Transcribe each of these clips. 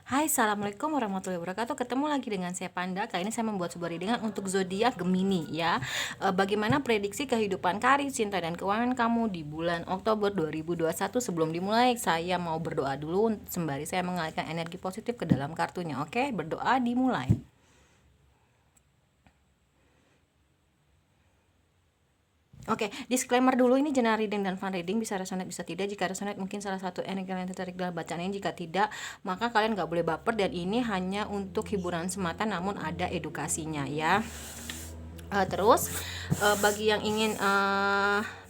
Hai, assalamualaikum warahmatullahi wabarakatuh. Ketemu lagi dengan saya Panda. Kali ini saya membuat sebuah readingan untuk zodiak Gemini ya. Bagaimana prediksi kehidupan karir, cinta dan keuangan kamu di bulan Oktober 2021? Sebelum dimulai, saya mau berdoa dulu sembari saya mengalihkan energi positif ke dalam kartunya. Oke, berdoa dimulai. Oke, disclaimer dulu, ini general reading dan fun reading, bisa resonate bisa tidak. Jika resonate mungkin salah satu energi kalian tertarik dalam bacaan ini, jika tidak maka kalian nggak boleh baper, dan ini hanya untuk hiburan semata namun ada edukasinya ya. Terus bagi yang ingin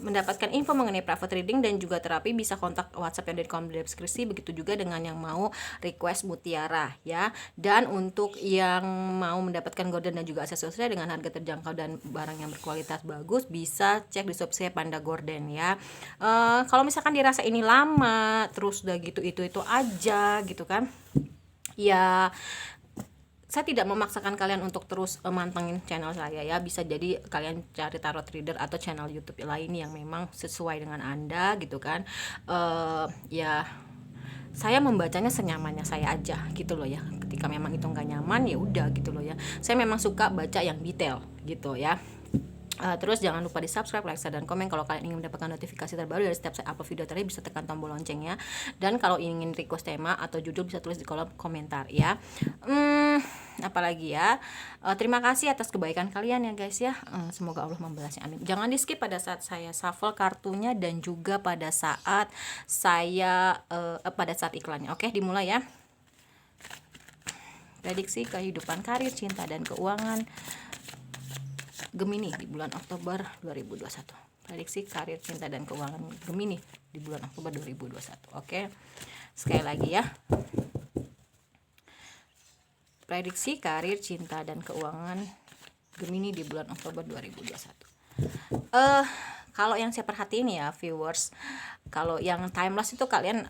mendapatkan info mengenai private reading dan juga terapi, bisa kontak WhatsApp yang ada di kolom deskripsi. Begitu juga dengan yang mau request mutiara ya. Dan untuk yang mau mendapatkan gorden dan juga aksesorisnya dengan harga terjangkau dan barang yang berkualitas bagus, bisa cek di shop saya Panda Gorden ya. Kalau misalkan dirasa ini lama terus udah gitu itu aja gitu kan ya, saya tidak memaksakan kalian untuk terus mantengin channel saya ya. Bisa jadi kalian cari tarot reader atau channel YouTube lain yang memang sesuai dengan Anda gitu kan. Ya saya membacanya senyamannya saya aja gitu loh ya. Ketika memang itu nggak nyaman ya udah gitu loh ya. Saya memang suka baca yang detail gitu ya. Terus jangan lupa di subscribe, like, share, dan komen. Kalau kalian ingin mendapatkan notifikasi terbaru dari setiap saya upload video terbaru, bisa tekan tombol loncengnya. Dan kalau ingin request tema atau judul, bisa tulis di kolom komentar ya. Apalagi ya, terima kasih atas kebaikan kalian ya guys ya. Semoga Allah membalasnya, amin. Jangan di skip pada saat saya shuffle kartunya dan juga pada saat saya pada saat iklannya. Oke, dimulai ya. Prediksi kehidupan, karir, cinta, dan keuangan Gemini di bulan Oktober 2021. Prediksi karir, cinta, dan keuangan Gemini di bulan Oktober 2021. Oke. Sekali lagi ya. Prediksi karir, cinta, dan keuangan Gemini di bulan Oktober 2021. Kalau yang saya perhatiin ya viewers, kalau yang timeless itu kalian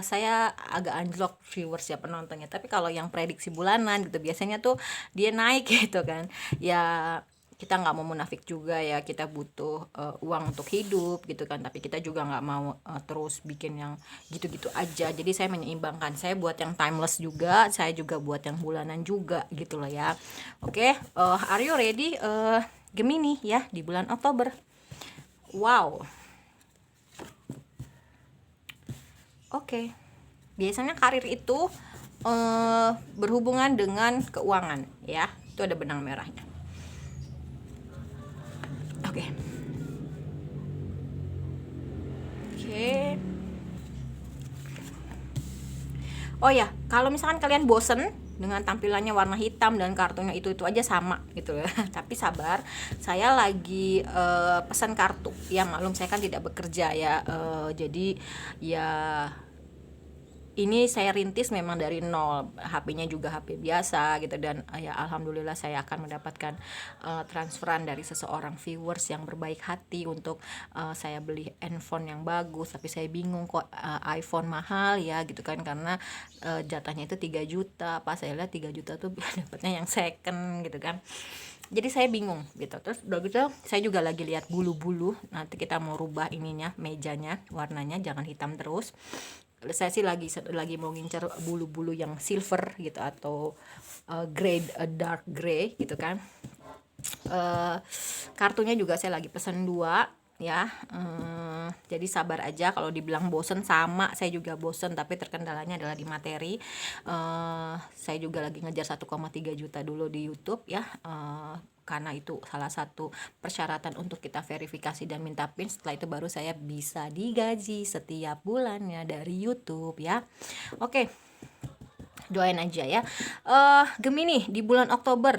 saya agak anjlok viewers ya, penontonnya. Tapi kalau yang prediksi bulanan gitu biasanya tuh dia naik gitu kan ya. Kita nggak mau munafik juga ya, kita butuh uang untuk hidup gitu kan, tapi kita juga nggak mau terus bikin yang gitu-gitu aja. Jadi saya menyeimbangkan, saya buat yang timeless juga, saya juga buat yang bulanan juga gitu loh ya. Oke, are you ready Gemini ya di bulan Oktober? Wow. Oke. Biasanya karir itu berhubungan dengan keuangan ya. Itu ada benang merahnya. Oke. Oke. Oh ya, kalau misalkan kalian bosen dengan tampilannya warna hitam dan kartunya itu aja sama gitu ya. Tapi sabar, saya lagi pesan kartu. Ya maklum saya kan tidak bekerja ya. Jadi ya ini saya rintis memang dari nol, HP-nya juga HP biasa gitu. Dan ya alhamdulillah saya akan mendapatkan transferan dari seseorang viewers yang berbaik hati untuk saya beli handphone yang bagus. Tapi saya bingung kok iPhone mahal ya gitu kan, karena jatahnya itu 3 juta. Pas saya lihat 3 juta tuh dapatnya yang second gitu kan. Jadi saya bingung gitu. Terus udah gitu saya juga lagi lihat bulu-bulu. Nanti kita mau rubah ininya, mejanya warnanya jangan hitam terus. Saya sih lagi mau ngincer bulu-bulu yang silver gitu atau grey, dark grey gitu kan. Kartunya juga saya lagi pesen 2 ya. Jadi sabar aja. Kalau dibilang bosen, sama saya juga bosen, tapi terkendalanya adalah di materi. Saya juga lagi ngejar 1,3 juta dulu di YouTube ya. Karena itu salah satu persyaratan untuk kita verifikasi dan minta PIN. Setelah itu baru saya bisa digaji setiap bulannya dari YouTube ya. Oke, doain aja ya. Gemini di bulan Oktober,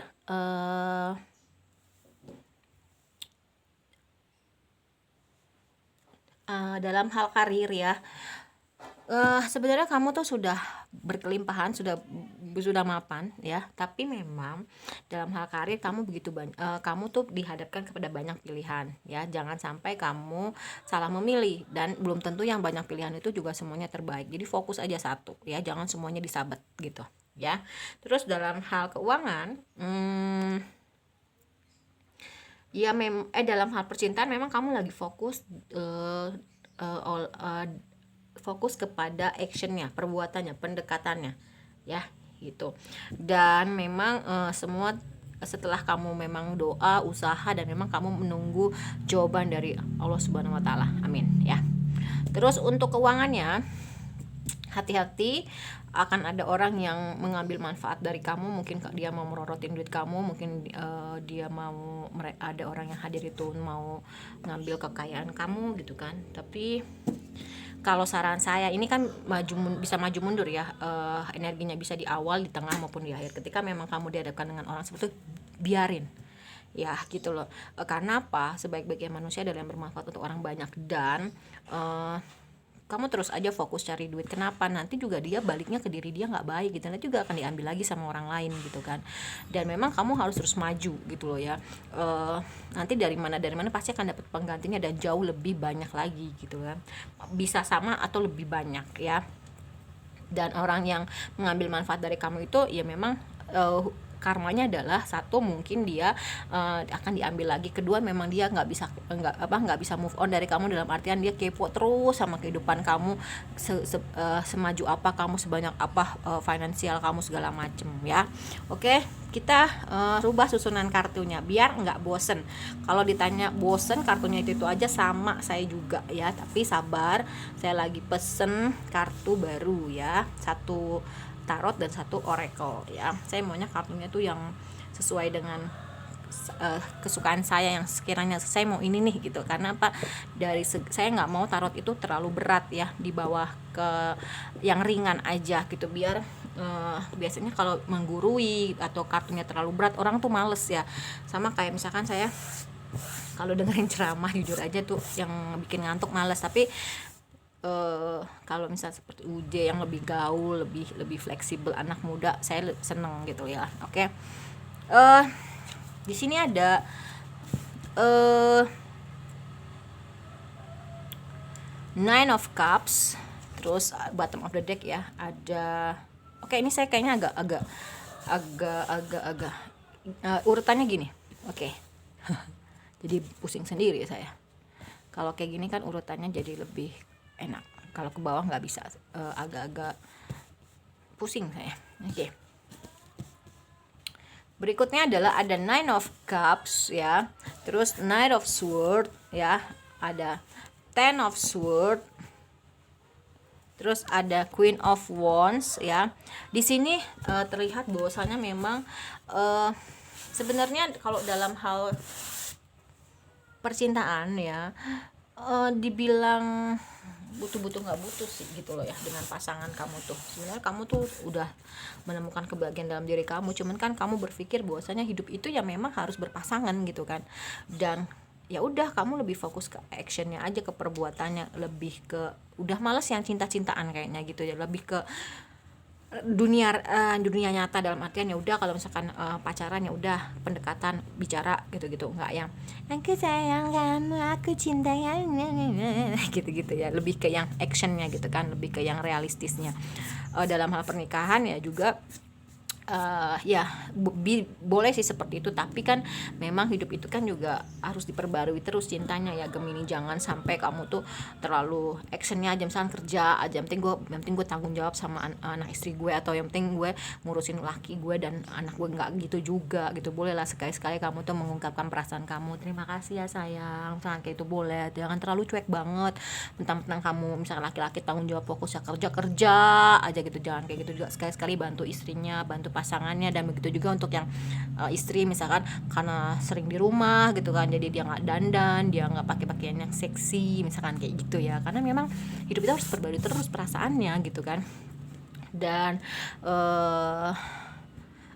dalam hal karir ya, sebenarnya kamu tuh sudah berkelimpahan, sudah mapan ya. Tapi memang dalam hal karir kamu kamu tuh dihadapkan kepada banyak pilihan ya. Jangan sampai kamu salah memilih, dan belum tentu yang banyak pilihan itu juga semuanya terbaik. Jadi fokus aja satu ya, jangan semuanya disabet gitu ya. Terus dalam hal keuangan, ya dalam hal percintaan memang kamu lagi fokus fokus kepada actionnya, perbuatannya, pendekatannya ya gitu. Dan memang semua setelah kamu memang doa, usaha, dan memang kamu menunggu jawaban dari Allah Subhanahu wa taala. Amin ya. Terus untuk keuangannya, hati-hati, akan ada orang yang mengambil manfaat dari kamu. Mungkin dia mau merorotin duit kamu, mungkin dia mau, ada orang yang hadir itu mau ngambil kekayaan kamu gitu kan. Tapi kalau saran saya, ini kan bisa maju mundur ya, energinya bisa di awal, di tengah, maupun di akhir. Ketika memang kamu dihadapkan dengan orang seperti itu, biarin ya gitu loh. Karena apa? Sebaik-baiknya manusia adalah yang bermanfaat untuk orang banyak. Dan kamu terus aja fokus cari duit. Kenapa? Nanti juga dia baliknya ke diri dia nggak baik gitu, nanti juga akan diambil lagi sama orang lain gitu kan. Dan memang kamu harus terus maju gitu loh ya. Nanti dari mana pasti akan dapat penggantinya, dan jauh lebih banyak lagi gitu kan. Bisa sama atau lebih banyak ya. Dan orang yang mengambil manfaat dari kamu itu ya memang karmanya adalah, satu, mungkin dia akan diambil lagi. Kedua, memang dia nggak bisa move on dari kamu, dalam artian dia kepo terus sama kehidupan kamu, semaju apa kamu, sebanyak apa finansial kamu, segala macem ya. Oke, kita rubah susunan kartunya biar nggak bosen. Kalau ditanya bosen, kartunya itu aja sama, saya juga ya, tapi sabar, saya lagi pesen kartu baru ya, satu tarot dan satu oracle ya. Saya maunya kartunya tuh yang sesuai dengan kesukaan saya, yang sekiranya saya mau ini nih gitu. Karena apa, saya nggak mau tarot itu terlalu berat ya, di bawah ke yang ringan aja gitu. Biar biasanya kalau menggurui atau kartunya terlalu berat, orang tuh males ya. Sama kayak misalkan saya kalau dengerin ceramah, jujur aja tuh yang bikin ngantuk, males. Tapi kalau misalnya seperti UJ yang lebih gaul, lebih fleksibel, anak muda, saya seneng gitu ya. Oke. Di sini ada Nine of Cups, terus bottom of the deck ya ada. Oke, ini saya kayaknya agak urutannya gini. Oke. Jadi pusing sendiri saya. Kalau kayak gini kan urutannya jadi lebih enak. Kalau ke bawah nggak bisa, agak-agak pusing saya. Oke. Berikutnya adalah ada Nine of Cups ya, terus Knight of Sword ya, ada Ten of Sword, terus ada Queen of Wands ya. Di sini terlihat bahwasanya memang sebenarnya kalau dalam hal percintaan ya, dibilang butuh nggak butuh sih gitu loh ya, dengan pasangan kamu tuh. Sebenarnya kamu tuh udah menemukan kebahagiaan dalam diri kamu, cuman kan kamu berpikir bahwasanya hidup itu ya memang harus berpasangan gitu kan. Dan ya udah, kamu lebih fokus ke actionnya aja, ke perbuatannya, lebih ke udah males yang cinta-cintaan kayaknya gitu ya, lebih ke dunia nyata. Dalam artian ya udah, kalau misalkan pacaran ya udah pendekatan, bicara gitu-gitu, nggak yang aku sayang kamu, aku cinta gitu-gitu ya. Lebih ke yang actionnya gitu kan, lebih ke yang realistisnya. Dalam hal pernikahan ya juga ya boleh sih seperti itu, tapi kan memang hidup itu kan juga harus diperbarui terus cintanya ya Gemini. Jangan sampai kamu tuh terlalu actionnya aja, misalnya kerja aja, yang penting gue tanggung jawab sama anak istri gue, atau yang penting gue ngurusin laki gue dan anak gue. Nggak gitu juga gitu. Bolehlah sekali-sekali kamu tuh mengungkapkan perasaan kamu, terima kasih ya sayang, misalkan kayak itu boleh. Jangan terlalu cuek banget, mentang-mentang kamu misalkan laki-laki tanggung jawab fokus ya kerja aja gitu. Jangan kayak gitu juga. Sekali-sekali bantu istrinya, bantu pasangannya. Dan begitu juga untuk yang istri, misalkan karena sering di rumah gitu kan, jadi dia nggak dandan, dia nggak pakai pakaian yang seksi, misalkan kayak gitu ya. Karena memang hidup itu harus perbarui terus perasaannya gitu kan. Dan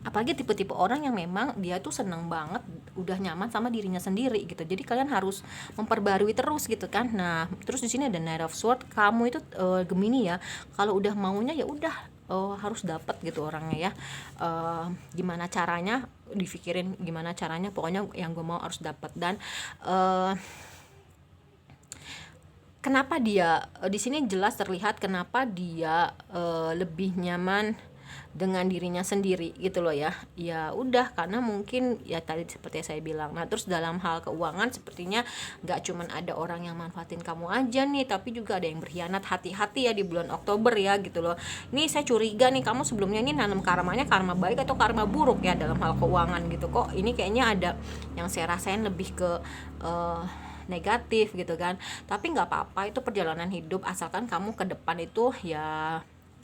apalagi tipe-tipe orang yang memang dia tuh seneng banget, udah nyaman sama dirinya sendiri gitu. Jadi kalian harus memperbarui terus gitu kan. Nah, terus di sini ada Knight of Sword. Kamu itu Gemini ya, kalau udah maunya ya udah harus dapat gitu orangnya ya. Gimana caranya, dipikirin gimana caranya, pokoknya yang gue mau harus dapat. Dan kenapa dia di sini jelas terlihat kenapa dia lebih nyaman dengan dirinya sendiri gitu loh ya. Ya udah, karena mungkin ya tadi seperti yang saya bilang. Nah terus dalam hal keuangan sepertinya nggak cuman ada orang yang manfaatin kamu aja nih, tapi juga ada yang berkhianat. Hati-hati ya di bulan Oktober ya gitu loh. Ini saya curiga nih, kamu sebelumnya ini nanam karmanya karma baik atau karma buruk ya dalam hal keuangan gitu. Kok ini kayaknya ada yang saya rasain lebih ke negatif gitu kan. Tapi nggak apa-apa, itu perjalanan hidup, asalkan kamu ke depan itu ya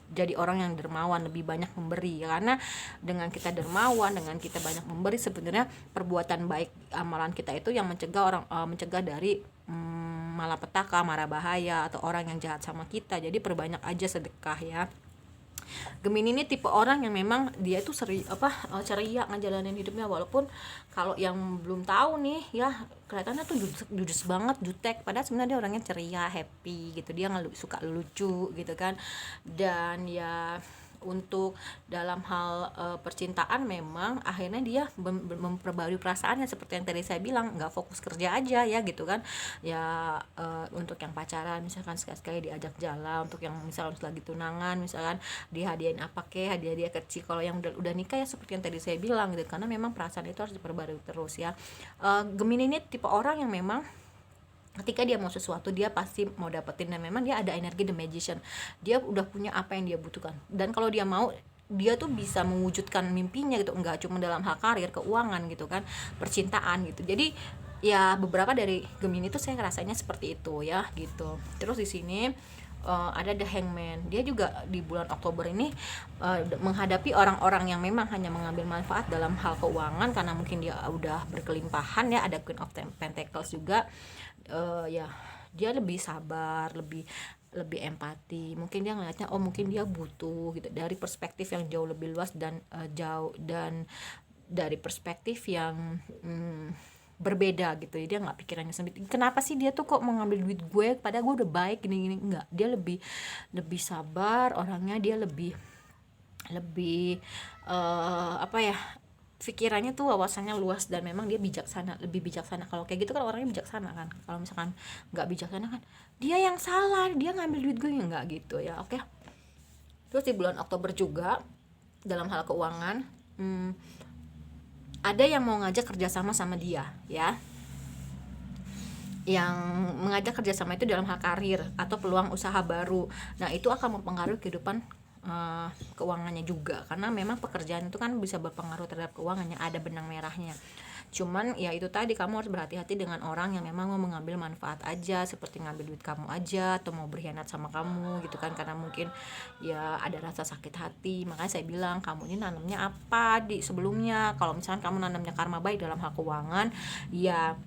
jadi orang yang dermawan, lebih banyak memberi. Karena dengan kita dermawan, dengan kita banyak memberi, sebenarnya perbuatan baik amalan kita itu yang mencegah dari malapetaka, mara bahaya, atau orang yang jahat sama kita. Jadi perbanyak aja sedekah ya. Gemini ini tipe orang yang memang dia itu ceria ngejalanin hidupnya, walaupun kalau yang belum tahu nih ya kelihatannya tuh judes banget, jutek, padahal sebenarnya dia orangnya ceria, happy gitu, dia suka lucu gitu kan. Dan ya untuk dalam hal percintaan memang akhirnya dia memperbarui perasaannya, seperti yang tadi saya bilang, nggak fokus kerja aja ya gitu kan ya. Untuk yang pacaran misalkan sekali-sekali diajak jalan, untuk yang misalkan lagi tunangan misalkan dihadiahin apa kek, hadiah kecil. Kalau yang udah nikah ya seperti yang tadi saya bilang gitu, karena memang perasaan itu harus diperbarui terus ya. Gemini ini tipe orang yang memang ketika dia mau sesuatu dia pasti mau dapetin, dan memang dia ada energi the magician, dia udah punya apa yang dia butuhkan, dan kalau dia mau dia tuh bisa mewujudkan mimpinya gitu, enggak cuma dalam hal karir, keuangan gitu kan, percintaan gitu. Jadi ya beberapa dari Gemini itu saya rasanya seperti itu ya gitu. Terus di sini ada The Hangman, dia juga di bulan Oktober ini menghadapi orang-orang yang memang hanya mengambil manfaat dalam hal keuangan, karena mungkin dia udah berkelimpahan ya. Ada Queen of Pentacles juga. Ya dia lebih sabar, lebih empati. Mungkin dia ngelihatnya mungkin dia butuh gitu dari perspektif yang jauh lebih luas, dan dari perspektif yang berbeda gitu. Dia nggak pikirannya sempit, kenapa sih dia tuh kok mau ngambil duit gue padahal gue udah baik gini. Enggak, dia lebih sabar orangnya, dia lebih pikirannya tuh wawasannya luas, dan memang dia lebih bijaksana. Kalau kayak gitu kan orangnya bijaksana kan. Kalau misalkan nggak bijaksana kan dia yang salah, dia ngambil duit gue, nggak gitu ya. Oke. Terus di bulan Oktober juga dalam hal keuangan ada yang mau ngajak kerjasama sama dia ya, yang mengajak kerjasama itu dalam hal karir atau peluang usaha baru. Nah itu akan mempengaruhi kehidupan keuangannya juga, karena memang pekerjaan itu kan bisa berpengaruh terhadap keuangannya, ada benang merahnya. Cuman ya itu tadi, kamu harus berhati-hati dengan orang yang memang mau mengambil manfaat aja, seperti ngambil duit kamu aja, atau mau berkhianat sama kamu gitu kan, karena mungkin ya ada rasa sakit hati. Makanya saya bilang, kamu ini nanamnya apa di sebelumnya. Kalau misalkan kamu nanamnya karma baik dalam hal keuangan, ya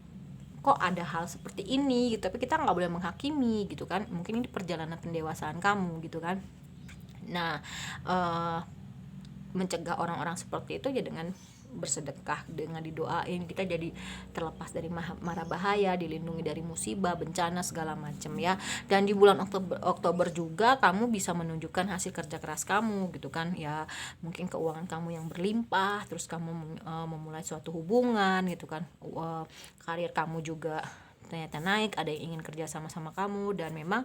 kok ada hal seperti ini gitu, tapi kita nggak boleh menghakimi gitu kan. Mungkin ini perjalanan pendewasaan kamu gitu kan. Nah mencegah orang-orang seperti itu ya dengan bersedekah, dengan didoain, kita jadi terlepas dari mara bahaya, dilindungi dari musibah, bencana segala macam ya. Dan di bulan Oktober juga kamu bisa menunjukkan hasil kerja keras kamu gitu kan ya. Mungkin keuangan kamu yang berlimpah, terus kamu memulai suatu hubungan gitu kan. Karir kamu juga ternyata naik, ada yang ingin kerja sama kamu, dan memang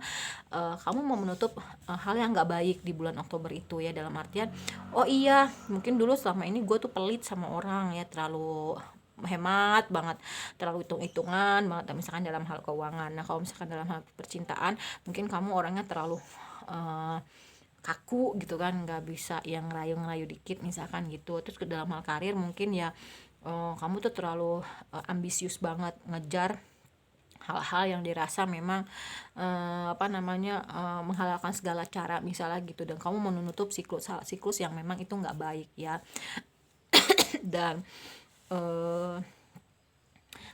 kamu mau menutup hal yang nggak baik di bulan Oktober itu ya, dalam artian iya mungkin dulu selama ini gue tuh pelit sama orang ya, terlalu hemat banget, terlalu hitung-hitungan banget misalkan dalam hal keuangan. Nah kalau misalkan dalam hal percintaan mungkin kamu orangnya terlalu kaku gitu kan, nggak bisa yang ngerayu-ngerayu dikit misalkan gitu. Terus ke dalam hal karir mungkin ya kamu tuh terlalu ambisius banget, ngejar hal-hal yang dirasa memang menghalalkan segala cara misalnya gitu, dan kamu menutup siklus yang memang itu nggak baik ya. Dan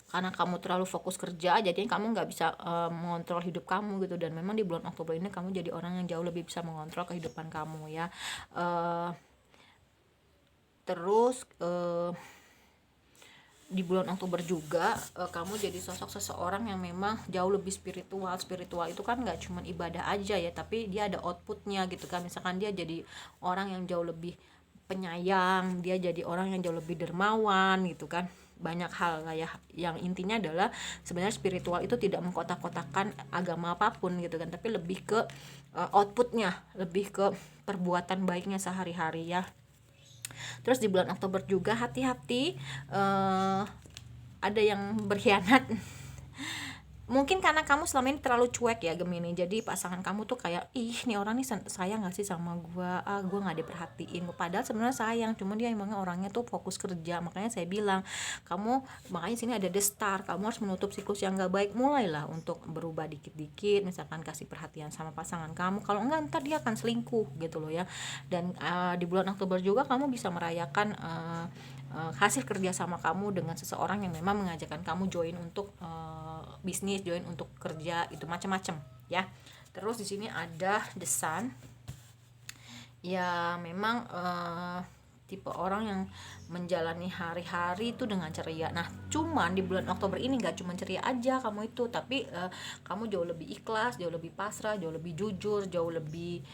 karena kamu terlalu fokus kerja, jadi kamu nggak bisa mengontrol hidup kamu gitu. Dan memang di bulan Oktober ini kamu jadi orang yang jauh lebih bisa mengontrol kehidupan kamu ya. Terus di bulan Oktober juga kamu jadi sosok seseorang yang memang jauh lebih spiritual. Itu kan nggak cuma ibadah aja ya, tapi dia ada outputnya gitu kan. Misalkan dia jadi orang yang jauh lebih penyayang, dia jadi orang yang jauh lebih dermawan gitu kan. banyak hal lah ya. Yang intinya adalah sebenarnya spiritual itu tidak mengkotak-kotakan agama apapun gitu kan, tapi lebih ke outputnya, lebih ke perbuatan baiknya sehari-hari ya. Terus di bulan Oktober juga hati-hati, ada yang berkhianat. Mungkin karena kamu selama ini terlalu cuek ya Gemini, jadi pasangan kamu tuh kayak, ih nih orang nih sayang gak sih sama gua, gua gak diperhatiin. Padahal sebenarnya sayang, cuma dia emangnya orangnya tuh fokus kerja. Makanya saya bilang, makanya sini ada the star, kamu harus menutup siklus yang gak baik. Mulailah untuk berubah dikit-dikit, misalkan kasih perhatian sama pasangan kamu. Kalau enggak ntar dia akan selingkuh gitu loh ya. Dan di bulan Oktober juga kamu bisa merayakan hasil kerja sama kamu dengan seseorang yang memang mengajarkan kamu join untuk bisnis, join untuk kerja, itu macam-macam ya. Terus di sini ada the sun. Ya memang tipe orang yang menjalani hari-hari itu dengan ceria. Nah, cuman di bulan Oktober ini gak cuma ceria aja kamu itu, tapi kamu jauh lebih ikhlas, jauh lebih pasrah, jauh lebih jujur, jauh lebih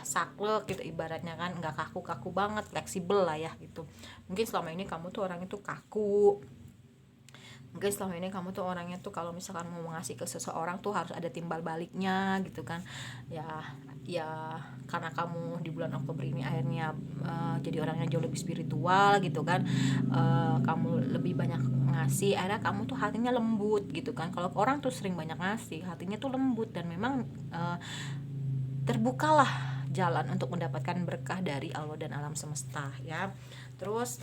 saklek gitu ibaratnya kan, nggak kaku-kaku banget, fleksibel lah ya gitu. Mungkin selama ini kamu tuh orangnya tuh kaku, mungkin selama ini kamu tuh orangnya tuh kalau misalkan mau ngasih ke seseorang tuh harus ada timbal baliknya gitu kan ya. Karena kamu di bulan Oktober ini akhirnya jadi orang yang jauh lebih spiritual gitu kan, kamu lebih banyak ngasih, akhirnya kamu tuh hatinya lembut gitu kan. Kalau orang tuh sering banyak ngasih, hatinya tuh lembut, dan memang terbukalah jalan untuk mendapatkan berkah dari Allah dan alam semesta ya. Terus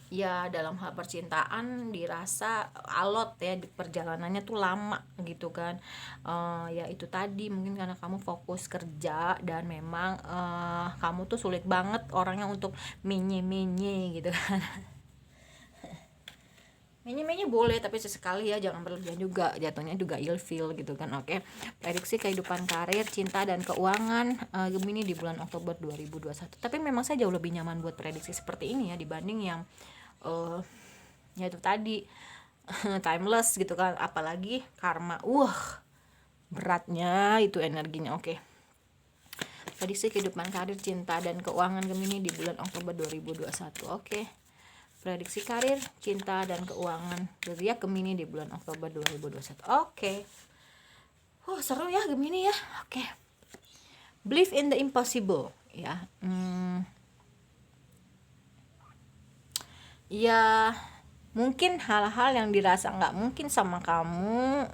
ya dalam hal percintaan dirasa alot ya, perjalanannya tuh lama gitu kan. Ya itu tadi, mungkin karena kamu fokus kerja dan memang kamu tuh sulit banget orangnya untuk menye-menye gitu kan. Menye-menye boleh, tapi sesekali ya, jangan berlebihan juga, jatuhnya juga ilfeel gitu kan. Oke. Prediksi kehidupan karir, cinta dan keuangan Gemini di bulan Oktober 2021. Tapi memang saya jauh lebih nyaman buat prediksi seperti ini ya dibanding yang ya itu tadi timeless gitu kan, apalagi karma. Beratnya itu energinya. Oke. Prediksi kehidupan karir, cinta dan keuangan Gemini di bulan Oktober 2021. Oke. Prediksi karir, cinta dan keuangan zodiak Gemini di bulan Oktober 2021. Oke. Seru ya Gemini ya. Oke. Believe in the impossible ya. Ya mungkin hal-hal yang dirasa nggak mungkin sama kamu,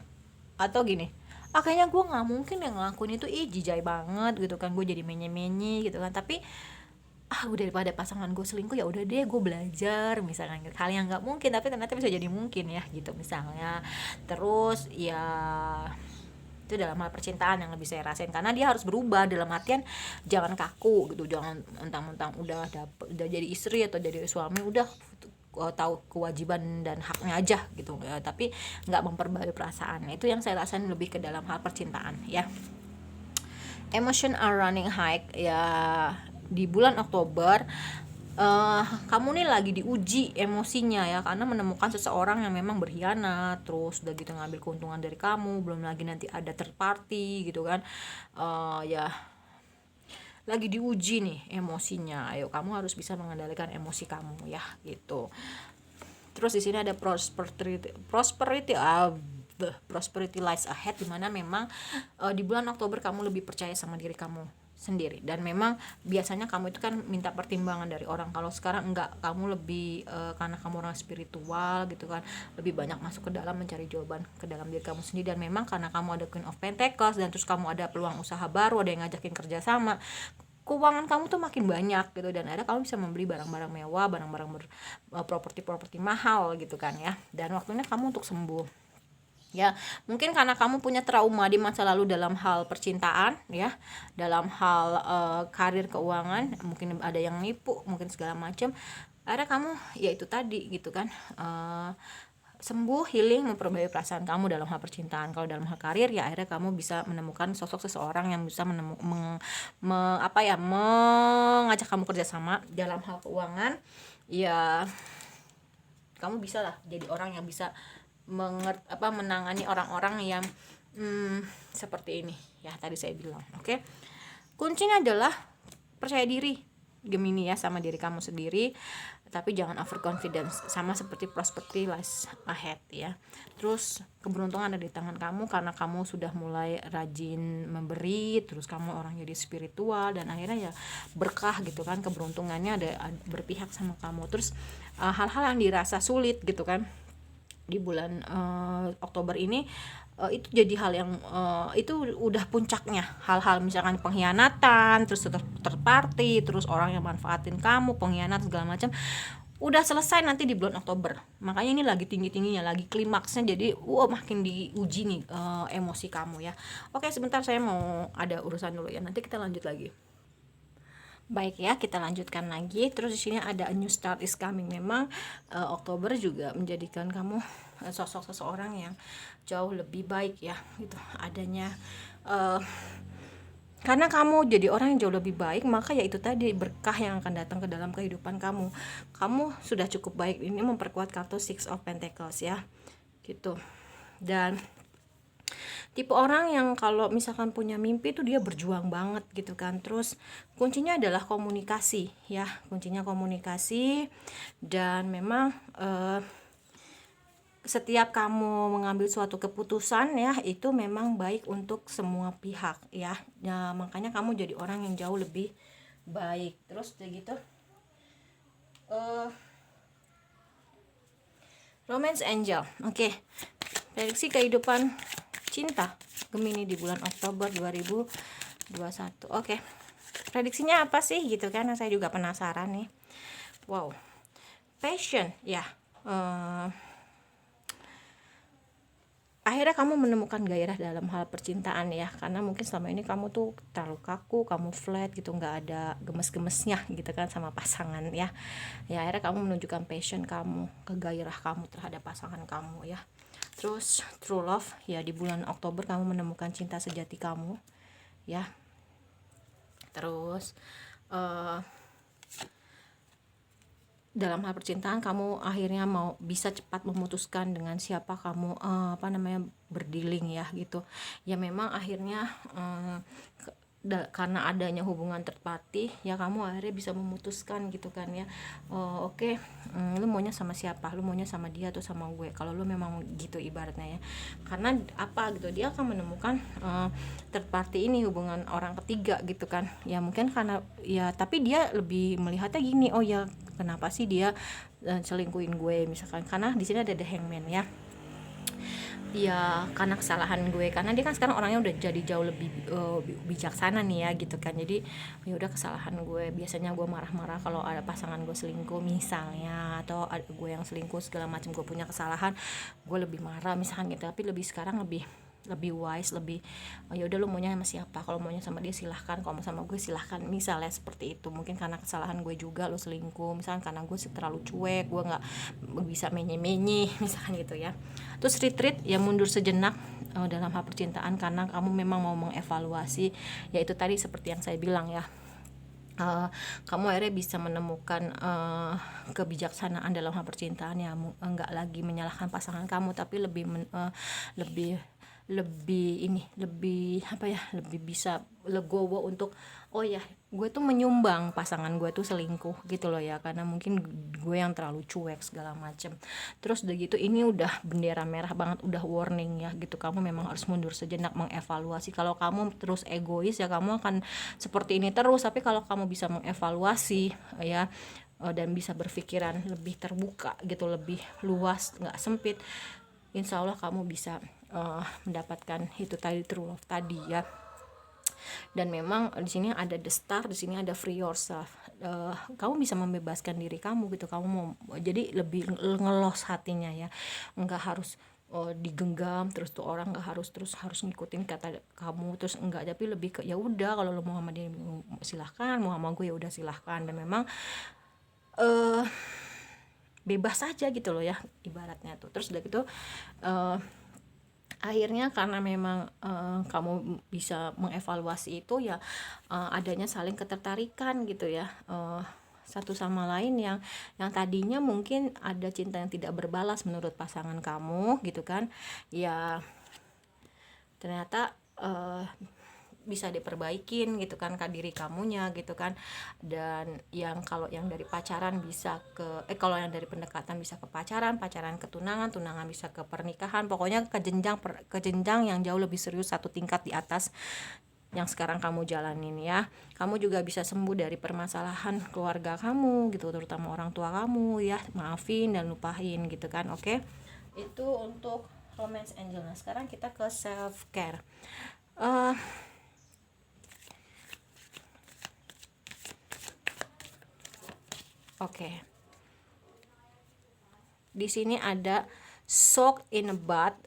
atau gini, kayaknya gue nggak mungkin yang ngelakuin itu, jijai banget gitu kan, gue jadi menye-menye gitu kan. Tapi daripada pasangan gue selingkuh, ya udah deh gue belajar misalkan hal yang nggak mungkin tapi ternyata bisa jadi mungkin ya gitu misalnya. Terus ya itu dalam hal percintaan yang lebih saya rasain, karena dia harus berubah dalam artian jangan kaku gitu, jangan mentang-mentang udah jadi istri atau jadi suami udah tahu kewajiban dan haknya aja gitu ya, tapi nggak memperbarui perasaan. Itu yang saya rasain lebih ke dalam hal percintaan ya. Emotion are running high ya di bulan Oktober. Kamu nih lagi diuji emosinya ya, karena menemukan seseorang yang memang berkhianat, terus udah gitu ngambil keuntungan dari kamu, belum lagi nanti ada third party gitu kan. Ya lagi diuji nih emosinya. Ayo kamu harus bisa mengendalikan emosi kamu ya gitu. Terus di sini ada prosperity lies ahead, dimana memang di bulan Oktober kamu lebih percaya sama diri kamu sendiri, dan memang biasanya kamu itu kan minta pertimbangan dari orang. Kalau sekarang enggak, kamu lebih karena kamu orang spiritual gitu kan, lebih banyak masuk ke dalam mencari jawaban ke dalam diri kamu sendiri. Dan memang karena kamu ada Queen of Pentacles, dan terus kamu ada peluang usaha baru, ada yang ngajakin kerja sama, keuangan kamu tuh makin banyak gitu, dan ada kamu bisa membeli barang-barang mewah, barang-barang properti mahal gitu kan ya. Dan waktunya kamu untuk sembuh ya. Mungkin karena kamu punya trauma di masa lalu dalam hal percintaan ya, dalam hal karir, keuangan, mungkin ada yang nipu, mungkin segala macam. Akhirnya kamu ya itu tadi gitu kan, sembuh, healing, memperbaiki perasaan kamu dalam hal percintaan. Kalau dalam hal karir ya akhirnya kamu bisa menemukan sosok seseorang yang bisa mengajak kamu kerjasama. Dalam hal keuangan ya kamu bisa lah jadi orang yang bisa menangani orang-orang yang seperti ini ya, tadi saya bilang. Oke. Kuncinya adalah percaya diri Gemini ya sama diri kamu sendiri. tapi jangan overconfidence, sama seperti prosperity lies ahead ya. Terus keberuntungan ada di tangan kamu karena kamu sudah mulai rajin memberi, terus kamu orang jadi spiritual, dan akhirnya ya berkah gitu kan, keberuntungannya ada berpihak sama kamu. Terus hal-hal yang dirasa sulit gitu kan di bulan Oktober ini, itu jadi hal yang itu udah puncaknya, hal-hal misalkan pengkhianatan, terus third party, terus orang yang manfaatin kamu, pengkhianat segala macam, udah selesai nanti di bulan Oktober. Makanya ini lagi tinggi-tingginya, lagi klimaksnya, jadi makin diuji nih emosi kamu ya. Oke, sebentar saya mau ada urusan dulu ya, nanti kita lanjut lagi. Baik ya, kita lanjutkan lagi. Terus di sini ada a new start is coming. Memang Oktober juga menjadikan kamu sosok seseorang yang jauh lebih baik ya, gitu adanya. Karena kamu jadi orang yang jauh lebih baik, maka ya itu tadi berkah yang akan datang ke dalam kehidupan kamu. Kamu sudah cukup baik. Ini memperkuat kartu Six of Pentacles ya, gitu. Dan tipe orang yang kalau misalkan punya mimpi itu dia berjuang banget gitu kan. Terus kuncinya adalah komunikasi ya, kuncinya komunikasi. Dan memang setiap kamu mengambil suatu keputusan ya, itu memang baik untuk semua pihak ya. Makanya kamu jadi orang yang jauh lebih baik. Terus udah gitu Romance Angel. Oke. Prediksi kehidupan cinta Gemini di bulan Oktober 2021. Oke. Prediksinya apa sih gitu kan? Saya juga penasaran nih. Wow. Passion ya. Akhirnya kamu menemukan gairah dalam hal percintaan ya, karena mungkin selama ini kamu tuh terlalu kaku, kamu flat gitu, nggak ada gemes-gemesnya gitu kan sama pasangan ya. Ya akhirnya kamu menunjukkan passion kamu, kegairah kamu terhadap pasangan kamu ya. Terus true love ya, di bulan Oktober kamu menemukan cinta sejati kamu ya. Terus dalam hal percintaan kamu akhirnya mau bisa cepat memutuskan dengan siapa kamu berdealing ya gitu. Ya memang akhirnya karena adanya hubungan third party ya, kamu akhirnya bisa memutuskan gitu kan ya. Oke, lu maunya sama siapa, lu maunya sama dia atau sama gue, kalau lu memang gitu ibaratnya ya. Karena apa gitu, dia akan menemukan third party ini, hubungan orang ketiga gitu kan ya. Mungkin karena ya, tapi dia lebih melihatnya gini, oh ya kenapa sih dia selingkuhin gue misalkan, karena di sini ada the hangman ya. Ya karena kesalahan gue, karena dia kan sekarang orangnya udah jadi jauh lebih bijaksana nih ya gitu kan. Jadi ya udah, kesalahan gue, biasanya gue marah-marah kalau ada pasangan gue selingkuh misalnya, atau ada gue yang selingkuh segala macam, gue punya kesalahan, gue lebih marah misalkan gitu. Tapi lebih sekarang lebih wise, lebih ya udah, lu maunya sama siapa, kalau maunya sama dia silahkan, kalau mau sama gue silahkan, misalnya seperti itu. Mungkin karena kesalahan gue juga lu selingkuh misalkan, karena gue terlalu cuek, gue nggak bisa menye-menye misalkan gitu ya. Terus retreat ya, mundur sejenak dalam hal percintaan, karena kamu memang mau mengevaluasi, yaitu tadi seperti yang saya bilang ya. Kamu akhirnya bisa menemukan kebijaksanaan dalam hal percintaan ya, enggak lagi menyalahkan pasangan kamu, tapi lebih lebih bisa legowo untuk, oh ya gue tuh menyumbang pasangan gue tuh selingkuh gitu loh ya, karena mungkin gue yang terlalu cuek segala macem. Terus udah gitu, ini udah bendera merah banget, udah warning ya gitu. Kamu memang harus mundur sejenak, mengevaluasi. Kalau kamu terus egois ya kamu akan seperti ini terus. Tapi kalau kamu bisa mengevaluasi ya, dan bisa berpikiran lebih terbuka gitu, lebih luas, nggak sempit, insya Allah kamu bisa mendapatkan itu tadi, true love tadi ya. Dan memang di sini ada the star, di sini ada free yourself. Kamu bisa membebaskan diri kamu gitu. Kamu mau jadi lebih ngelos hatinya ya, nggak harus digenggam terus tuh orang, nggak harus ngikutin kata kamu terus, enggak. Tapi lebih ke ya udah, kalau lo mau sama dia silahkan, mau sama gue ya udah silahkan. Dan memang bebas aja gitu loh ya ibaratnya tuh. Terus udah gitu akhirnya karena memang kamu bisa mengevaluasi itu ya, adanya saling ketertarikan gitu ya, satu sama lain, yang tadinya mungkin ada cinta yang tidak berbalas menurut pasangan kamu gitu kan ya, ternyata bisa diperbaikin gitu kan diri kamunya gitu kan. Dan kalau yang dari pacaran bisa ke kalau yang dari pendekatan bisa ke pacaran ke tunangan, bisa ke pernikahan, pokoknya ke jenjang yang jauh lebih serius, satu tingkat di atas yang sekarang kamu jalanin ya. Kamu juga bisa sembuh dari permasalahan keluarga kamu gitu, terutama orang tua kamu ya, maafin dan lupain gitu kan. Oke, itu untuk romance angel. Nah sekarang kita ke self care. Oke, di sini ada soak in a bath.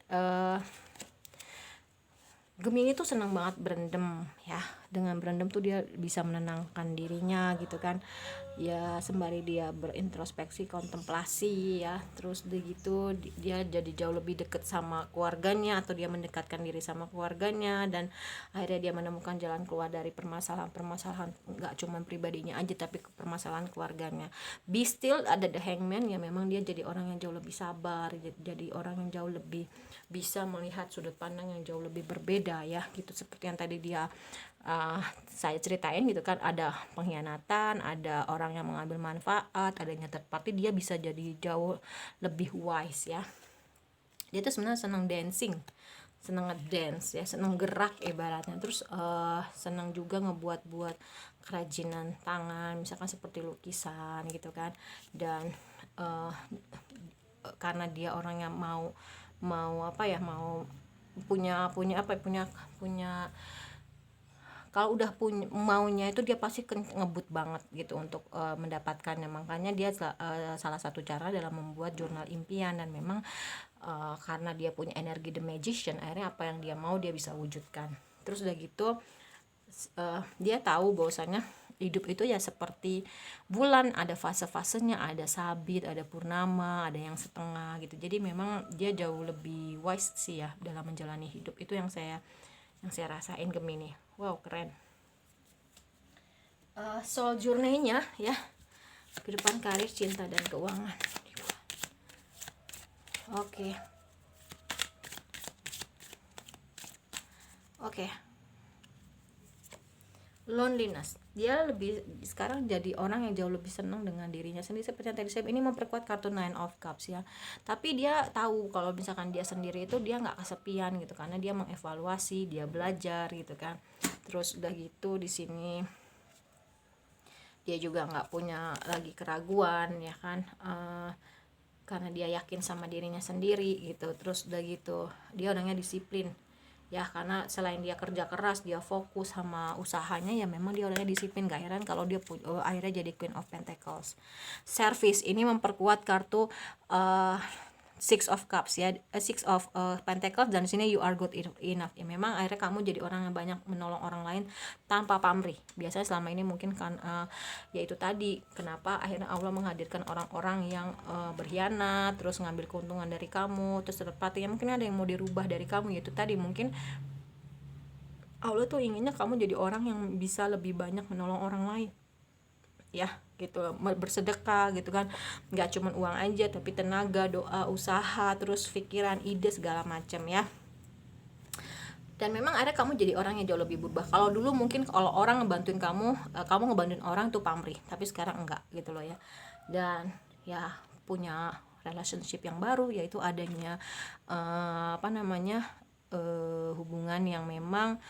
Gemini tuh senang banget berendam ya. Dengan berendam tuh dia bisa menenangkan dirinya gitu kan ya, sembari dia berintrospeksi, kontemplasi ya. Terus begitu dia jadi jauh lebih dekat sama keluarganya, atau dia mendekatkan diri sama keluarganya, dan akhirnya dia menemukan jalan keluar dari permasalahan nggak cuma pribadinya aja tapi ke permasalahan keluarganya. Be still, ada the hangman ya, memang dia jadi orang yang jauh lebih sabar, jadi orang yang jauh lebih bisa melihat sudut pandang yang jauh lebih berbeda ya gitu, seperti yang tadi dia saya ceritain gitu kan, ada pengkhianatan, ada orang yang mengambil manfaat, adanya third party, dia bisa jadi jauh lebih wise ya. Dia tuh sebenarnya senang dancing, senang ngedance ya, senang gerak ibaratnya. Terus senang juga ngebuat kerajinan tangan, misalkan seperti lukisan gitu kan. Dan karena dia orang yang mau punya kalau udah punya maunya itu, dia pasti ngebut banget gitu untuk mendapatkannya. Makanya dia salah satu cara dalam membuat jurnal impian. Dan memang karena dia punya energi the magician, akhirnya apa yang dia mau dia bisa wujudkan. Terus udah gitu dia tahu bahwasanya hidup itu ya seperti bulan, ada fase-fasenya, ada sabit, ada purnama, ada yang setengah gitu. Jadi memang dia jauh lebih wise sih ya dalam menjalani hidup. Itu yang saya rasain Gemini. Wow, keren. Soul journey-nya ya, kehidupan, karir, cinta, dan keuangan. Oke. Loneliness, dia lebih sekarang jadi orang yang jauh lebih senang dengan dirinya sendiri. Seperti yang tadi saya, ini memperkuat kartu Nine of Cups ya. Tapi dia tahu kalau misalkan dia sendiri itu dia nggak kesepian gitu, karena dia mengevaluasi, dia belajar gitu kan. Terus udah gitu di sini dia juga nggak punya lagi keraguan ya kan, karena dia yakin sama dirinya sendiri gitu. Terus udah gitu dia orangnya disiplin ya, karena selain dia kerja keras, dia fokus sama usahanya ya, memang dia orangnya disiplin. Gak heran kalau dia akhirnya jadi Queen of Pentacles. Service ini memperkuat kartu Six of Cups ya, Six of Pentacles, dan di sini you are good enough ya. Memang akhirnya kamu jadi orang yang banyak menolong orang lain tanpa pamrih. Biasanya selama ini mungkin kan ya itu tadi kenapa akhirnya Allah menghadirkan orang-orang yang berkhianat, terus ngambil keuntungan dari kamu, terus terpatinya mungkin ada yang mau dirubah dari kamu. Yaitu tadi mungkin Allah tuh inginnya kamu jadi orang yang bisa lebih banyak menolong orang lain ya gitu, bersedekah gitu kan, nggak cuma uang aja tapi tenaga, doa, usaha, terus pikiran, ide, segala macam ya. Dan memang akhirnya kamu jadi orang yang jauh lebih berubah. Kalau dulu mungkin kalau orang ngebantuin kamu, kamu ngebantuin orang tuh pamrih, tapi sekarang enggak gitu loh ya. Dan ya punya relationship yang baru, yaitu adanya hubungan yang memang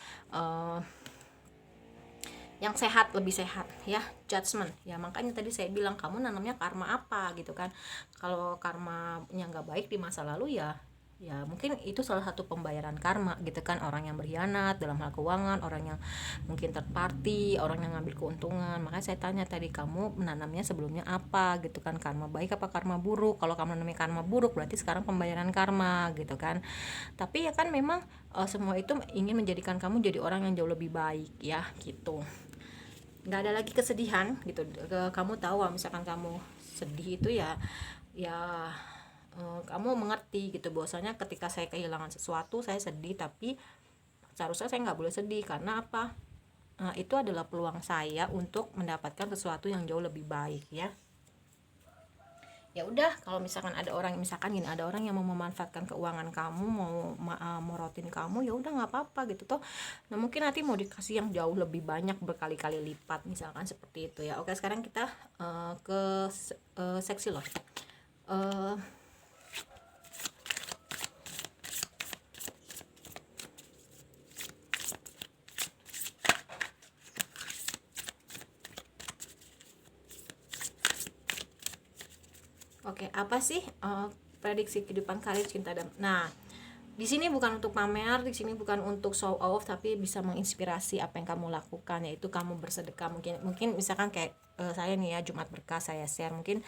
yang sehat, lebih sehat ya. Judgment ya, makanya tadi saya bilang kamu nanamnya karma apa gitu kan. Kalau karmanya nggak baik di masa lalu ya mungkin itu salah satu pembayaran karma gitu kan. Orang yang berkhianat dalam hal keuangan, orang yang mungkin third party, orang yang ngambil keuntungan. Makanya saya tanya tadi, kamu menanamnya sebelumnya apa gitu kan, karma baik apa karma buruk. Kalau kamu menanamnya karma buruk, berarti sekarang pembayaran karma gitu kan. Tapi ya kan memang semua itu ingin menjadikan kamu jadi orang yang jauh lebih baik ya gitu. Nggak ada lagi kesedihan gitu. Kamu tahu misalkan kamu sedih itu ya kamu mengerti gitu bahwasanya ketika saya kehilangan sesuatu saya sedih, tapi seharusnya saya nggak boleh sedih. Karena apa? Itu adalah peluang saya untuk mendapatkan sesuatu yang jauh lebih baik ya. Ya udah, kalau misalkan ada orang, misalkan gini, ada orang yang mau memanfaatkan keuangan kamu, mau morotin kamu, ya udah nggak apa-apa gitu toh. Nah mungkin nanti mau dikasih yang jauh lebih banyak, berkali-kali lipat, misalkan seperti itu ya. Oke, sekarang kita ke seksi love. Eh, Oke, apa sih prediksi kehidupan karir cinta dan, nah, di sini bukan untuk pamer, di sini bukan untuk show off, tapi bisa menginspirasi apa yang kamu lakukan, yaitu kamu bersedekah. Mungkin misalkan kayak saya nih ya, Jumat Berkah saya share, mungkin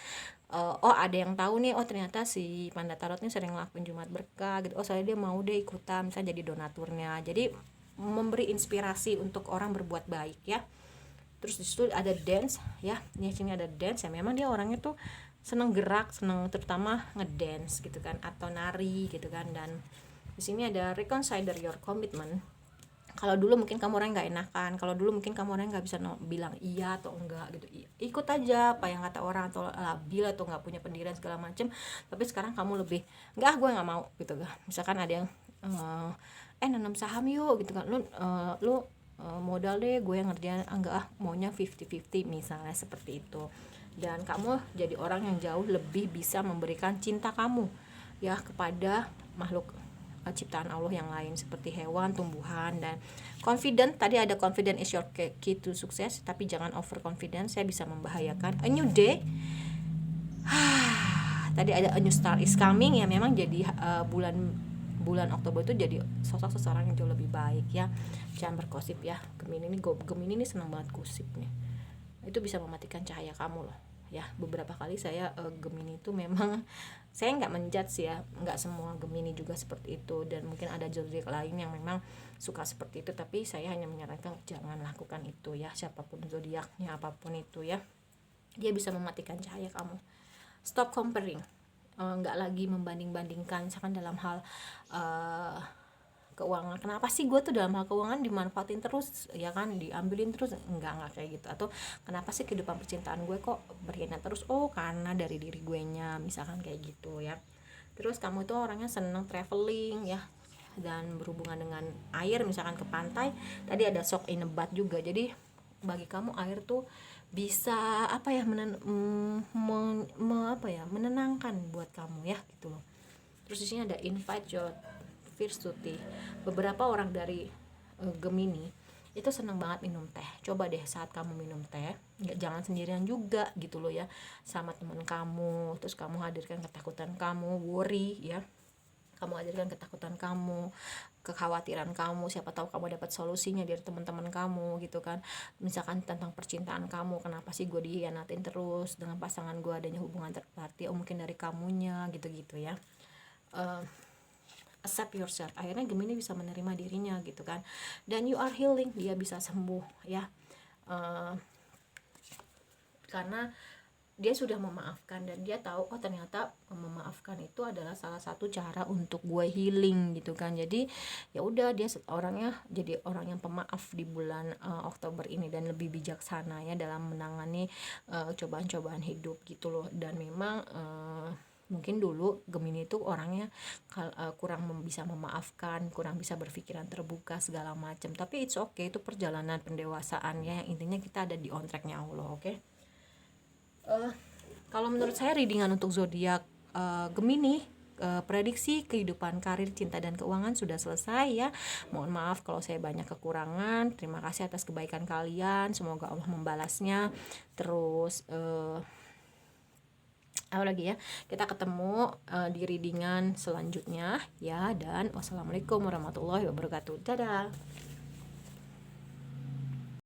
oh ada yang tahu nih, oh ternyata si Panda Tarot nih sering ngelakuin Jumat Berkah gitu, oh soalnya dia mau deh ikutan, misalnya jadi donaturnya. Jadi memberi inspirasi untuk orang berbuat baik ya. Terus di situ ada dance ya, di sini ada dance ya, memang dia orangnya tuh seneng gerak, seneng terutama ngedance gitu kan, atau nari gitu kan. Dan di sini ada reconsider your commitment. Kalau dulu mungkin kamu orang nggak enakan, kalau dulu mungkin kamu orang nggak bisa bilang iya atau enggak gitu, ikut aja apa yang kata orang, atau labil atau nggak punya pendirian segala macem. Tapi sekarang kamu lebih enggak, gue nggak mau gitu kan. Misalkan ada yang nanam saham yuk gitu kan, lu modal deh, gue yang ngerjain, enggak maunya 50-50 misalnya seperti itu. Dan kamu jadi orang yang jauh lebih bisa memberikan cinta kamu ya kepada makhluk ciptaan Allah yang lain, seperti hewan, tumbuhan, dan confident. Tadi ada confident is your key to sukses, tapi jangan over confident, saya bisa membahayakan. A new day, tadi ada a new star is coming ya, memang jadi bulan Oktober itu jadi sosok seseorang yang jauh lebih baik ya. Jangan bergosip ya. Gemini ini senang banget gosip nih, itu bisa mematikan cahaya kamu loh ya. Beberapa kali saya Gemini itu memang saya nggak menjudge ya, nggak semua Gemini juga seperti itu, dan mungkin ada zodiak lain yang memang suka seperti itu, tapi saya hanya menyarankan jangan lakukan itu ya, siapapun zodiaknya apapun itu ya, dia bisa mematikan cahaya kamu. Stop comparing, nggak lagi membanding-bandingkan, misalkan dalam hal keuangan, kenapa sih gue tuh dalam hal keuangan dimanfaatin terus ya kan, diambilin terus, enggak kayak gitu. Atau kenapa sih kehidupan percintaan gue kok berkhianat terus, oh karena dari diri gue nya, misalkan kayak gitu ya. Terus kamu tuh orangnya seneng traveling ya, dan berhubungan dengan air, misalkan ke pantai. Tadi ada shock in a bath juga, jadi bagi kamu air tuh bisa apa ya, menenangkan buat kamu ya gitu loh. Terus di sini ada invite your virtuti. Beberapa orang dari Gemini itu seneng banget minum teh. Coba deh saat kamu minum teh, jangan sendirian juga gitu loh ya, sama teman kamu. Terus kamu hadirkan ketakutan kamu, worry ya, kamu hadirkan ketakutan kamu, kekhawatiran kamu, siapa tahu kamu dapat solusinya dari teman-teman kamu gitu kan. Misalkan tentang percintaan kamu, kenapa sih gue dihianatin terus dengan pasangan gue, adanya hubungan third party, oh mungkin dari kamunya gitu-gitu ya. Accept yourself, akhirnya Gemini bisa menerima dirinya gitu kan, dan you are healing, dia bisa sembuh ya. Karena dia sudah memaafkan, dan dia tahu oh ternyata memaafkan itu adalah salah satu cara untuk gue healing gitu kan. Jadi ya udah, dia orangnya jadi orang yang pemaaf di bulan Oktober ini, dan lebih bijaksana ya dalam menangani cobaan-cobaan hidup gitu loh. Dan memang mungkin dulu Gemini itu orangnya kurang bisa memaafkan, kurang bisa berpikiran terbuka segala macam, tapi it's okay, itu perjalanan pendewasaannya. Intinya kita ada di on tracknya Allah. Oke. Kalau menurut saya readingan untuk zodiak Gemini, prediksi kehidupan, karir, cinta, dan keuangan sudah selesai ya. Mohon maaf kalau saya banyak kekurangan. Terima kasih atas kebaikan kalian, semoga Allah membalasnya. Terus apa lagi ya, kita ketemu di readingan selanjutnya ya, dan wassalamualaikum warahmatullahi wabarakatuh. Dadah.